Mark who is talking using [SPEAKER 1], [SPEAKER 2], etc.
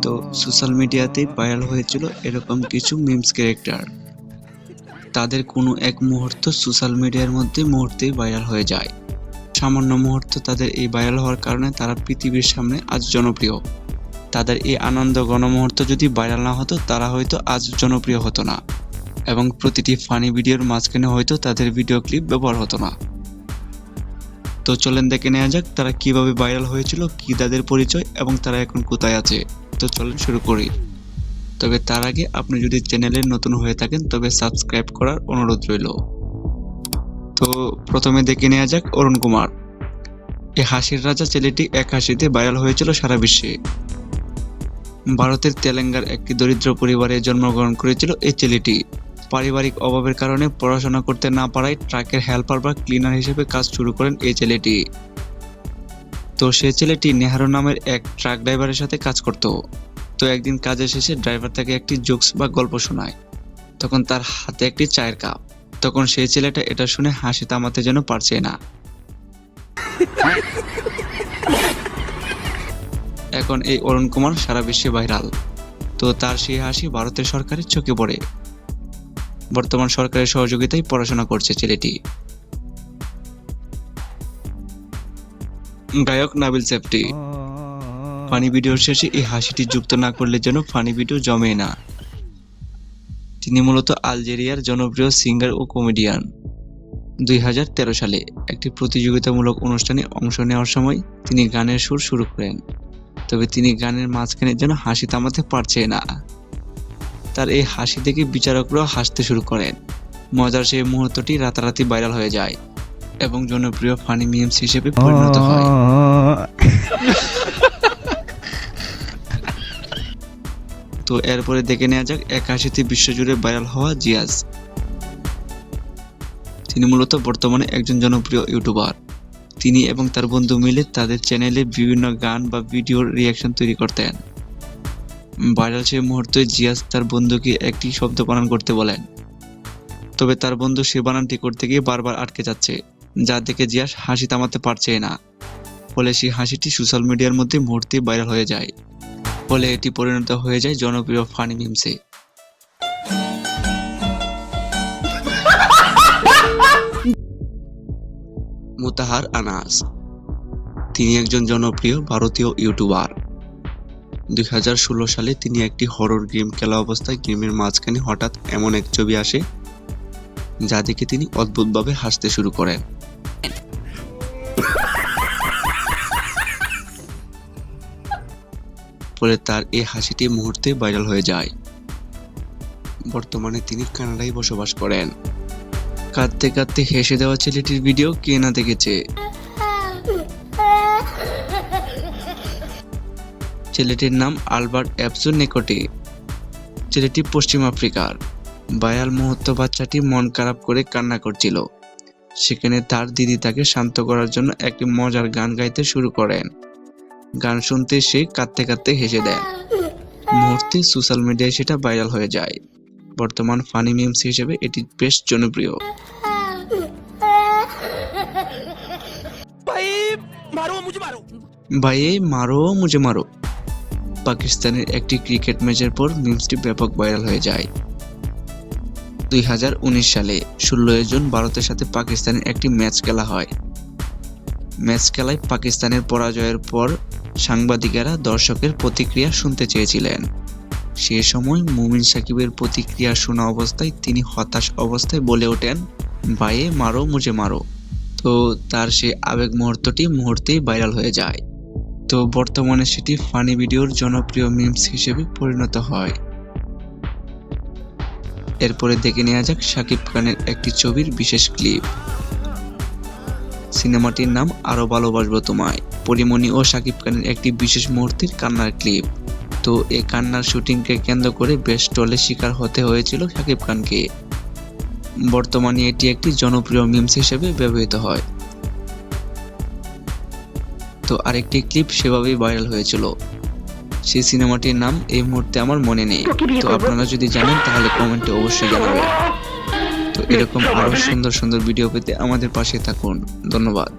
[SPEAKER 1] তো সোশ্যাল মিডিয়াতে ভাইরাল হয়েছিল এরকম কিছু মিমস ক্যারেক্টার। তাদের কোনো এক মুহূর্ত সোশ্যাল মিডিয়ার মধ্যে মুহূর্তেই ভাইরাল হয়ে যায়। সামান্য মুহূর্ত তাদের এই ভাইরাল হওয়ার কারণে তারা পৃথিবীর সামনে আজ জনপ্রিয়। তাদের এই আনন্দ গণমুহূর্ত যদি ভাইরাল না হতো তারা হয়তো আজ জনপ্রিয় হতো না, এবং প্রতিটি ফানি ভিডিওর মাঝখানে হয়তো তাদের ভিডিও ক্লিপ ব্যবহার হতো না। তো চলেন দেখে নেওয়া যাক তারা কিভাবে ভাইরাল হয়েছিল, কি তাদের পরিচয় এবং তারা এখন কোথায় আছে। তো চলেন শুরু করি। তবে তার আগে আপনি যদি চ্যানেলে নতুন হয়ে থাকেন তবে সাবস্ক্রাইব করার অনুরোধ রইল। তো প্রথমে দেখে নেওয়া যাক অরুণ কুমার। এই হাসির রাজা ছেলেটি এক হাসিতে ভাইরাল হয়েছিল সারা বিশ্বে। ভারতের তেলেঙ্গার একটি দরিদ্র পরিবারে জন্মগ্রহণ করেছিল এই ছেলেটি। পারিবারিক অভাবের কারণে পড়াশোনা করতে না পারায় ট্রাকের হেল্পার বা ক্লিনার হিসেবে কাজ শুরু করেন এই ছেলেটি। তো সে ছেলেটি নেহারু নামের এক ট্রাক ড্রাইভারের সাথে কাজ করত। তো একদিন কাজের শেষে ড্রাইভার তাকে একটি জোকস বা গল্প শোনায়। তখন তার হাতে একটি চায়ের কাপ। তখন সেই ছেলেটা এটা শুনে হাসি থামাতে যেন পারছে না। এখন এই অরুণ কুমার সারা বিশ্বে ভাইরাল। তো তার সেই হাসি ভারতের সরকারের চোখে পড়ে। বর্তমান সরকারের সহযোগিতায় পড়াশোনা করছে ছেলেটি। গায়ক নাবিল সেফটি। ফানি ভিডিওর শেষে এই হাসিটি যুক্ত না করলে যেন ফানি ভিডিও জমে না। তিনি মূলত আলজেরিয়ার জনপ্রিয় সিঙ্গার ও কমেডিয়ান। 2013 সালে একটি প্রতিযোগিতামূলক অনুষ্ঠানে অংশ নেওয়ার সময় তিনি গানের সুর শুরু করেন। তবে তিনি গানের মাঝখানে যেন হাসি থামাতে পারছে না। তার এই হাসি দেখে বিচারকরাও হাসতে শুরু করেন। মজার সেই মুহূর্তটি রাতারাতি ভাইরাল হয়ে যায় এবং জনপ্রিয় ফানি মিমস হিসেবে পরিণত হয়। তো এরপরে দেখে নেওয়া যাক এক হাসিতে বিশ্বজুড়ে ভাইরাল হওয়া জিয়াজ। তিনি মূলত বর্তমানে একজন জনপ্রিয় ইউটিউবার। তিনি এবং তার বন্ধু মিলে তাদের চ্যানেলে বিভিন্ন গান বা ভিডিওর রিয়াকশন তৈরি করতেন। ভাইরাল সেই মুহূর্তে জিয়াজ তার বন্ধুকে একটি শব্দ বানান করতে বলেন। তবে তার বন্ধু সে বানানটি করতে গিয়ে বারবার আটকে যাচ্ছে, যা দেখে জিয়াজ হাসি থামাতে পারছে না। ফলে সেই হাসিটি সোশ্যাল মিডিয়ার মধ্যে মুহূর্তেই ভাইরাল হয়ে যায়। ফলে এটি পরিণত হয়ে যায় জনপ্রিয় ফানি মিমসে। মুতাহার আনাস। তিনি একজন জনপ্রিয় ভারতীয় ইউটিউবার। 2016 সালে তিনি একটি হরর গেম খেলা অবস্থায় গেমের মাঝখানে হঠাৎ এমন এক ছবি আসে যা দেখে তিনি অদ্ভুতভাবে হাসতে শুরু করেন। ফলে তার এই হাসিটি মুহূর্তে ভাইরাল হয়ে যায়। বর্তমানে তিনি কানাডায় বসবাস করেন। কাঁদতে কাঁদতে হেসে দেওয়া ছেলেটির ভিডিও কে না দেখেছে। ছেলেটির নাম আলবার্ট অ্যাবসু নেকোটে। ছেলেটি পশ্চিম আফ্রিকার। ভাইরাল মুহূর্ত বাচ্চাটি মন খারাপ করে কান্না করছিল। সেখানে তার দিদি তাকে শান্ত করার জন্য একটি মজার গান গাইতে শুরু করেন। গান শুনতে সে কাঁদতে কাঁদতে হেসে দেন। মুহূর্তে সোশ্যাল মিডিয়ায় সেটা ভাইরাল হয়ে যায়। বর্তমান ফানি মিমস হিসেবে এটি বেশ জনপ্রিয়। ভাইয়ে মারো মুঝে মারো। পাকিস্তানের একটি ক্রিকেট ম্যাচের পর মিমসটি ব্যাপক ভাইরাল হয়ে যায়। 2019 সালে 16 জুন ভারতের সাথে পাকিস্তানের একটি ম্যাচ খেলা হয়। ম্যাচ খেলায় পাকিস্তানের পরাজয়ের পর সাংবাদিকেরা দর্শকের প্রতিক্রিয়া শুনতে চেয়েছিলেন। সে সময় মুমিন সাকিবের প্রতিক্রিয়া শোনা অবস্থায় তিনি হতাশ অবস্থায় বলে ওঠেন, ভাইয়ে মারো মুঝে মারো। তো তার সেই আবেগ মুহূর্তেই ভাইরাল হয়ে যায়। তো বর্তমানে সেটি ফানি ভিডিওর জনপ্রিয় মিমস হিসেবে পরিণত হয়। এরপরে দেখে নেওয়া যাক শাকিব খানের একটি ছবির বিশেষ ক্লিপ। সিনেমাটির নাম আরো ভালোবাসবো তোমায়। পরিমণি ও শাকিব খানের একটি বিশেষ মুহূর্তের কান্নার ক্লিপ। তো এই কান্নার শুটিংকে কেন্দ্র করে বেশ ট্রলের শিকার হতে হয়েছিল শাকিব খানকে। বর্তমানে এটি একটি জনপ্রিয় মিমস হিসেবে ব্যবহৃত হয়। তো আরেকটি ক্লিপ সেভাবেই ভাইরাল হয়েছিল। সেই সিনেমাটির নাম এই মুহূর্তে আমার মনে নেই। তো আপনারা যদি জানেন তাহলে কমেন্টে অবশ্যই জানাবেন। তো এরকম আরো সুন্দর সুন্দর ভিডিও পেতে আমাদের পাশে থাকুন। ধন্যবাদ।